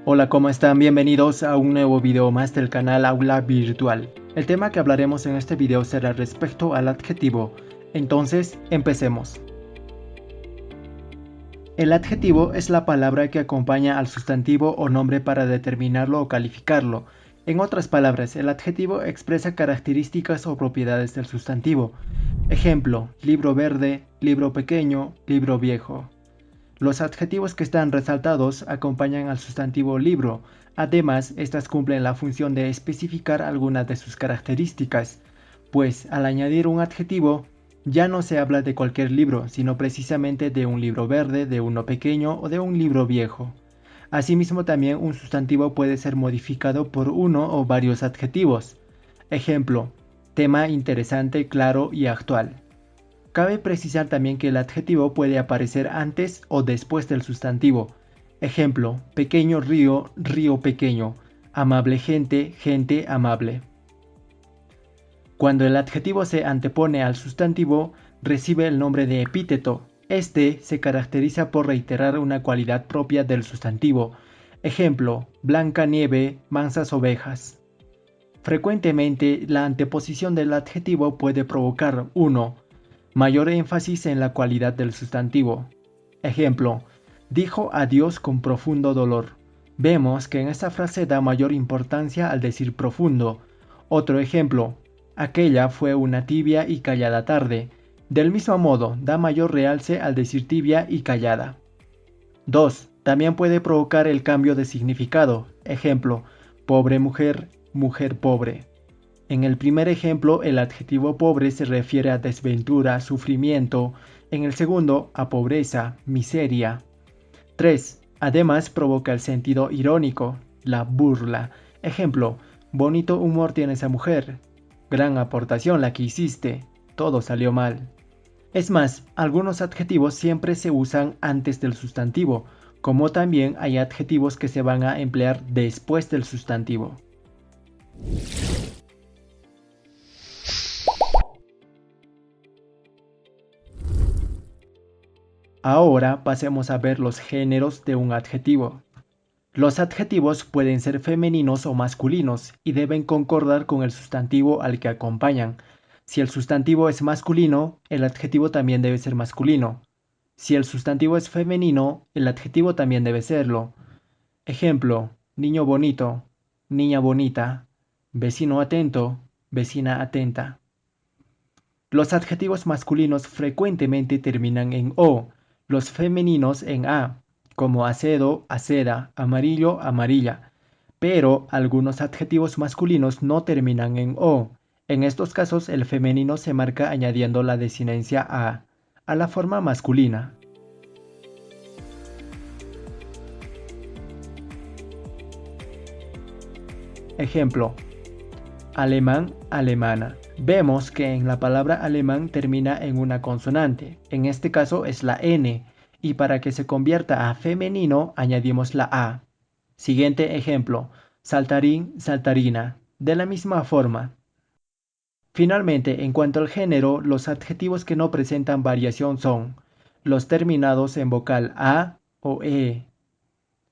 Hola, ¿cómo están? Bienvenidos a un nuevo video más del canal Aula Virtual. El tema que hablaremos en este video será respecto al adjetivo. Entonces, empecemos. El adjetivo es la palabra que acompaña al sustantivo o nombre para determinarlo o calificarlo. En otras palabras, el adjetivo expresa características o propiedades del sustantivo. Ejemplo, libro verde, libro pequeño, libro viejo. Los adjetivos que están resaltados acompañan al sustantivo libro. Además, estas cumplen la función de especificar algunas de sus características, pues al añadir un adjetivo, ya no se habla de cualquier libro, sino precisamente de un libro verde, de uno pequeño o de un libro viejo. Asimismo, también un sustantivo puede ser modificado por uno o varios adjetivos. Ejemplo, tema interesante, claro y actual. Cabe precisar también que el adjetivo puede aparecer antes o después del sustantivo. Ejemplo, pequeño río, río pequeño. Amable gente, gente amable. Cuando el adjetivo se antepone al sustantivo, recibe el nombre de epíteto. Este se caracteriza por reiterar una cualidad propia del sustantivo. Ejemplo, blanca nieve, mansas ovejas. Frecuentemente, la anteposición del adjetivo puede provocar 1. Mayor énfasis en la cualidad del sustantivo. Ejemplo, dijo adiós con profundo dolor. Vemos que en esta frase da mayor importancia al decir profundo. Otro ejemplo, aquella fue una tibia y callada tarde. Del mismo modo, da mayor realce al decir tibia y callada. 2. También puede provocar el cambio de significado. Ejemplo, pobre mujer, mujer pobre. En el primer ejemplo, el adjetivo pobre se refiere a desventura, sufrimiento. En el segundo, a pobreza, miseria. 3. Además, provoca el sentido irónico, la burla. Ejemplo, bonito humor tiene esa mujer. Gran aportación la que hiciste. Todo salió mal. Es más, algunos adjetivos siempre se usan antes del sustantivo, como también hay adjetivos que se van a emplear después del sustantivo. Ahora pasemos a ver los géneros de un adjetivo. Los adjetivos pueden ser femeninos o masculinos y deben concordar con el sustantivo al que acompañan. Si el sustantivo es masculino, el adjetivo también debe ser masculino. Si el sustantivo es femenino, el adjetivo también debe serlo. Ejemplo, niño bonito, niña bonita, vecino atento, vecina atenta. Los adjetivos masculinos frecuentemente terminan en o, los femeninos en a, como acedo, aceda, amarillo, amarilla, pero algunos adjetivos masculinos no terminan en o. En estos casos el femenino se marca añadiendo la desinencia a la forma masculina. Ejemplo, alemán, alemana. Vemos que en la palabra alemán termina en una consonante, en este caso es la N, y para que se convierta a femenino añadimos la A. Siguiente ejemplo, saltarín, saltarina, de la misma forma. Finalmente, en cuanto al género, los adjetivos que no presentan variación son los terminados en vocal A o E.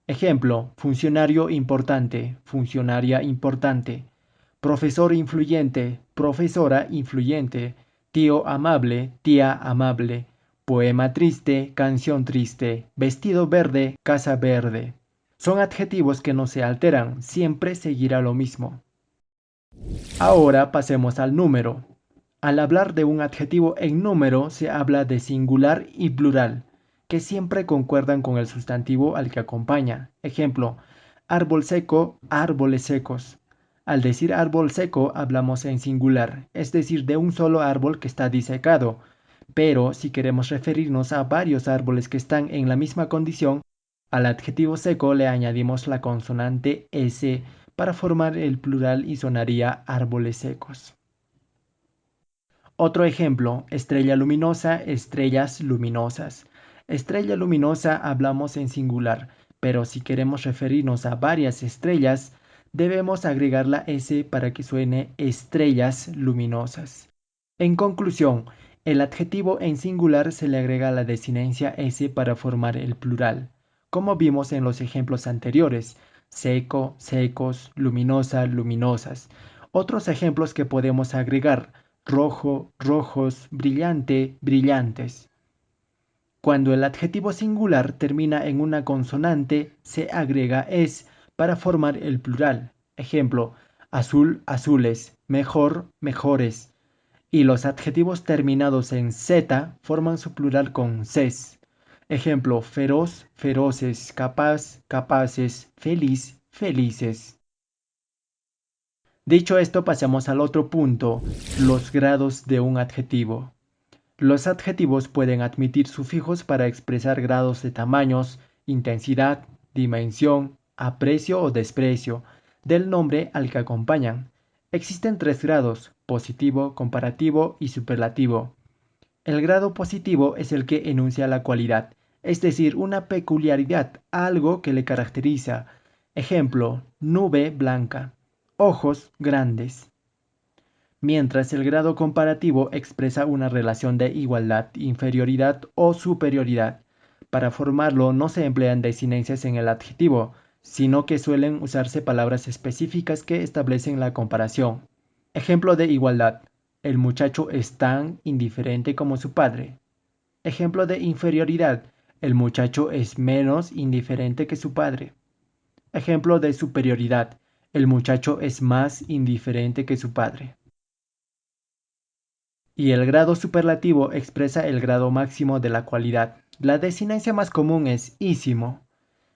Ejemplo, funcionario importante, funcionaria importante. Profesor influyente, profesora influyente, tío amable, tía amable, poema triste, canción triste, vestido verde, casa verde. Son adjetivos que no se alteran, siempre seguirá lo mismo. Ahora pasemos al número. Al hablar de un adjetivo en número se habla de singular y plural, que siempre concuerdan con el sustantivo al que acompaña. Ejemplo, árbol seco, árboles secos. Al decir árbol seco hablamos en singular, es decir, de un solo árbol que está disecado. Pero si queremos referirnos a varios árboles que están en la misma condición, al adjetivo seco le añadimos la consonante S para formar el plural y sonaría árboles secos. Otro ejemplo, estrella luminosa, estrellas luminosas. Estrella luminosa hablamos en singular, pero si queremos referirnos a varias estrellas, debemos agregar la S para que suene estrellas luminosas. En conclusión, el adjetivo en singular se le agrega la desinencia S para formar el plural, como vimos en los ejemplos anteriores. seco, secos, luminosa, luminosas. Otros ejemplos que podemos agregar: rojo, rojos, brillante, brillantes. Cuando el adjetivo singular termina en una consonante, se agrega es para formar el plural. Ejemplo: azul, azules, mejor, mejores. Y los adjetivos terminados en z forman su plural con ses. Ejemplo: feroz, feroces, capaz, capaces, feliz, felices. Dicho esto, pasamos al otro punto: los grados de un adjetivo. Los adjetivos pueden admitir sufijos para expresar grados de tamaños, intensidad, dimensión, aprecio o desprecio del nombre al que acompañan. Existen tres grados: positivo, comparativo y superlativo. El grado positivo es el que enuncia la cualidad, es decir, una peculiaridad, algo que le caracteriza. Ejemplo: nube blanca, ojos grandes. Mientras el grado comparativo expresa una relación de igualdad, inferioridad o superioridad. Para formarlo no se emplean desinencias en el adjetivo, sino que suelen usarse palabras específicas que establecen la comparación. Ejemplo de igualdad: el muchacho es tan indiferente como su padre. Ejemplo de inferioridad: el muchacho es menos indiferente que su padre. Ejemplo de superioridad: el muchacho es más indiferente que su padre. Y el grado superlativo expresa el grado máximo de la cualidad. La desinencia más común es ísimo.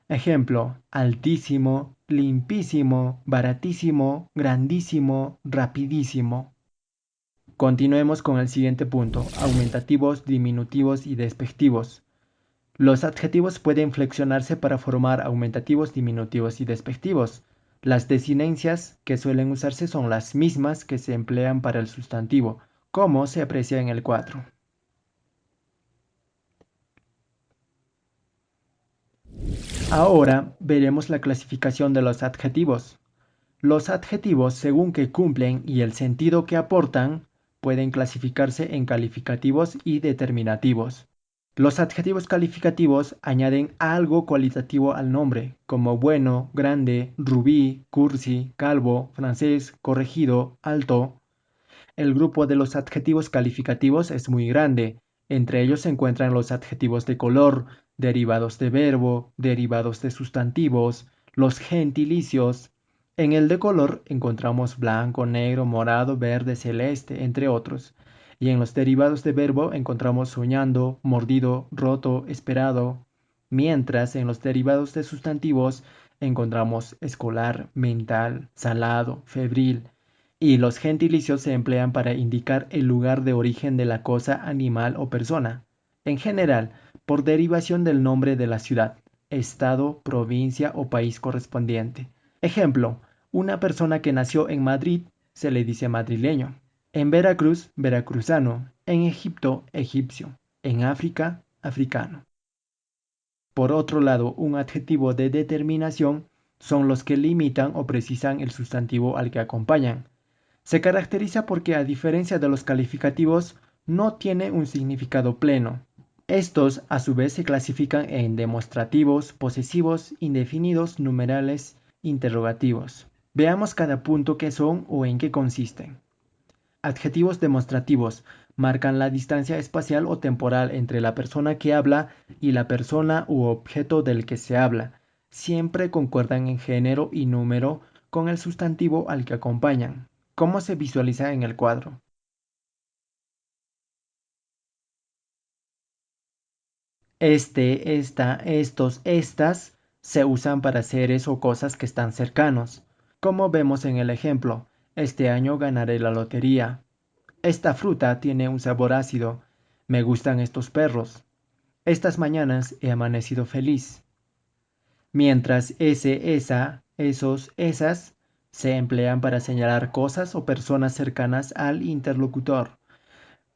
Ejemplo: altísimo, limpísimo, baratísimo, grandísimo, rapidísimo. Continuemos con el siguiente punto: aumentativos, diminutivos y despectivos. Los adjetivos pueden flexionarse para formar aumentativos, diminutivos y despectivos. Las desinencias que suelen usarse son las mismas que se emplean para el sustantivo, como se aprecia en el cuadro. Ahora veremos la clasificación de los adjetivos. Los adjetivos, según que cumplen y el sentido que aportan, pueden clasificarse en calificativos y determinativos. Los adjetivos calificativos añaden algo cualitativo al nombre, como bueno, grande, rubí, cursi, calvo, francés, corregido, alto. El grupo de los adjetivos calificativos es muy grande. Entre ellos se encuentran los adjetivos de color, derivados de verbo, derivados de sustantivos, los gentilicios. En el de color encontramos blanco, negro, morado, verde, celeste, entre otros. Y en los derivados de verbo encontramos soñando, mordido, roto, esperado. Mientras en los derivados de sustantivos encontramos escolar, mental, salado, febril. Y los gentilicios se emplean para indicar el lugar de origen de la cosa, animal o persona. En general, por derivación del nombre de la ciudad, estado, provincia o país correspondiente. Ejemplo: una persona que nació en Madrid se le dice madrileño. En Veracruz, veracruzano. En Egipto, egipcio. En África, africano. Por otro lado, un adjetivo de determinación son los que limitan o precisan el sustantivo al que acompañan. Se caracteriza porque, a diferencia de los calificativos, no tiene un significado pleno. Estos, a su vez, se clasifican en demostrativos, posesivos, indefinidos, numerales, interrogativos. Veamos cada punto qué son o en qué consisten. Adjetivos demostrativos marcan la distancia espacial o temporal entre la persona que habla y la persona u objeto del que se habla. Siempre concuerdan en género y número con el sustantivo al que acompañan. ¿Cómo se visualiza en el cuadro? Este, esta, estos, estas se usan para seres o cosas que están cercanos. Como vemos en el ejemplo: este año ganaré la lotería. Esta fruta tiene un sabor ácido. Me gustan estos perros. Estas mañanas he amanecido feliz. Mientras ese, esa, esos, esas se emplean para señalar cosas o personas cercanas al interlocutor.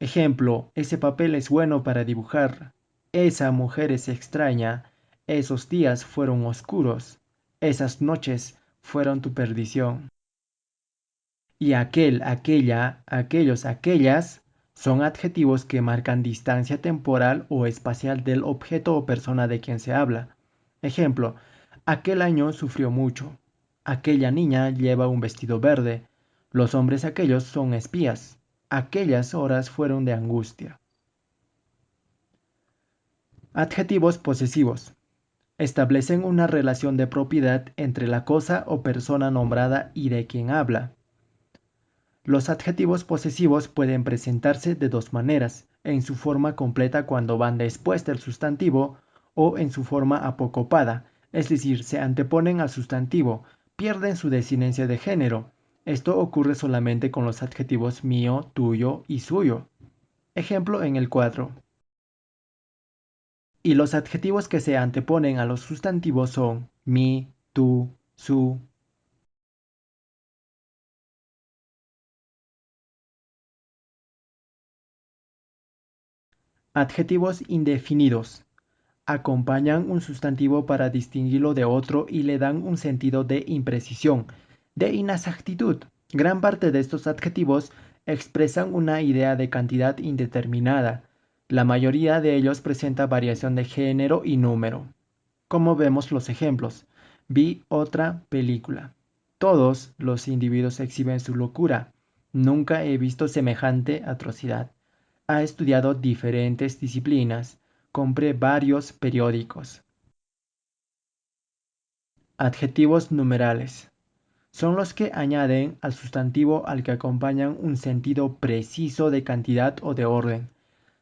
Ejemplo: ese papel es bueno para dibujar. Esa mujer es extraña. Esos días fueron oscuros. Esas noches fueron tu perdición. Y aquel, aquella, aquellos, aquellas son adjetivos que marcan distancia temporal o espacial del objeto o persona de quien se habla. Ejemplo: Aquel año sufrió mucho. Aquella niña lleva un vestido verde. Los hombres aquellos son espías. Aquellas horas fueron de angustia. Adjetivos posesivos. Establecen una relación de propiedad entre la cosa o persona nombrada y de quien habla. Los adjetivos posesivos pueden presentarse de dos maneras, en su forma completa cuando van después del sustantivo o en su forma apocopada, es decir, se anteponen al sustantivo, pierden su desinencia de género. Esto ocurre solamente con los adjetivos mío, tuyo y suyo. Ejemplo en el cuadro. Y los adjetivos que se anteponen a los sustantivos son mi, tú, su. Adjetivos indefinidos. Acompañan un sustantivo para distinguirlo de otro y le dan un sentido de imprecisión, de inexactitud. Gran parte de estos adjetivos expresan una idea de cantidad indeterminada. La mayoría de ellos presenta variación de género y número. Como vemos los ejemplos, vi otra película. Todos los individuos exhiben su locura. Nunca he visto semejante atrocidad. Ha estudiado diferentes disciplinas. Compré varios periódicos. Adjetivos numerales. Son los que añaden al sustantivo al que acompañan un sentido preciso de cantidad o de orden.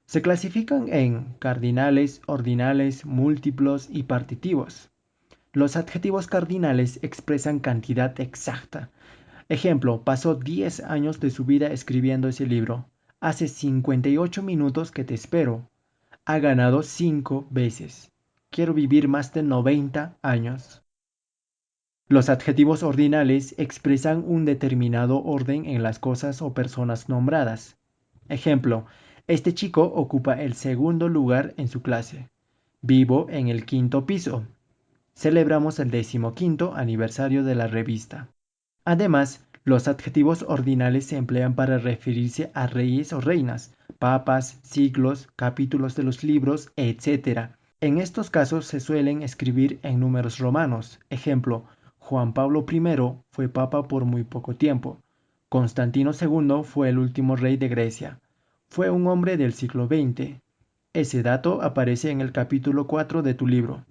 Se clasifican en cardinales, ordinales, múltiplos y partitivos. Los adjetivos cardinales expresan cantidad exacta. Ejemplo, pasó 10 años de su vida escribiendo ese libro. Hace 58 minutos que te espero. Ha ganado 5 veces. Quiero vivir más de 90 años. Los adjetivos ordinales expresan un determinado orden en las cosas o personas nombradas. Ejemplo, este chico ocupa el segundo lugar en su clase. Vivo en el quinto piso. Celebramos el 15º aniversario de la revista. Además, los adjetivos ordinales se emplean para referirse a reyes o reinas, papas, siglos, capítulos de los libros, etc. En estos casos se suelen escribir en números romanos. Ejemplo, Juan Pablo I fue papa por muy poco tiempo. Constantino II fue el último rey de Grecia. Fue un hombre del siglo XX. Ese dato aparece en el capítulo 4 de tu libro.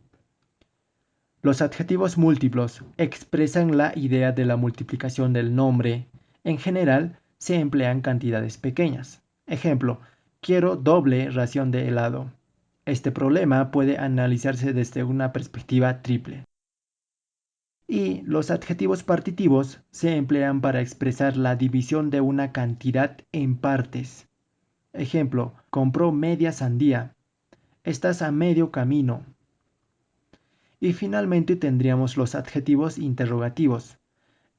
Los adjetivos múltiplos expresan la idea de la multiplicación del nombre. En general, se emplean cantidades pequeñas. Ejemplo, quiero doble ración de helado. Este problema puede analizarse desde una perspectiva triple. Y los adjetivos partitivos se emplean para expresar la división de una cantidad en partes. Ejemplo, compró media sandía. Estás a medio camino. Y finalmente tendríamos los adjetivos interrogativos.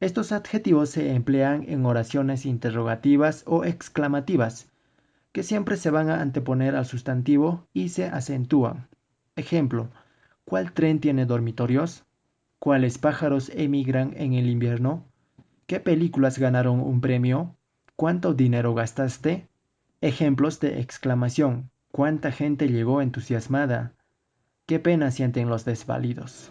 Estos adjetivos se emplean en oraciones interrogativas o exclamativas, que siempre se van a anteponer al sustantivo y se acentúan. Ejemplo, ¿cuál tren tiene dormitorios? ¿Cuáles pájaros emigran en el invierno? ¿Qué películas ganaron un premio? ¿Cuánto dinero gastaste? Ejemplos de exclamación. ¿Cuánta gente llegó entusiasmada? Qué pena sienten los desvalidos.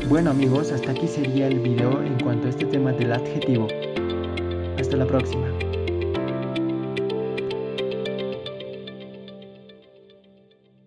Bueno amigos, hasta aquí sería el video en cuanto a este tema del adjetivo. Hasta la próxima.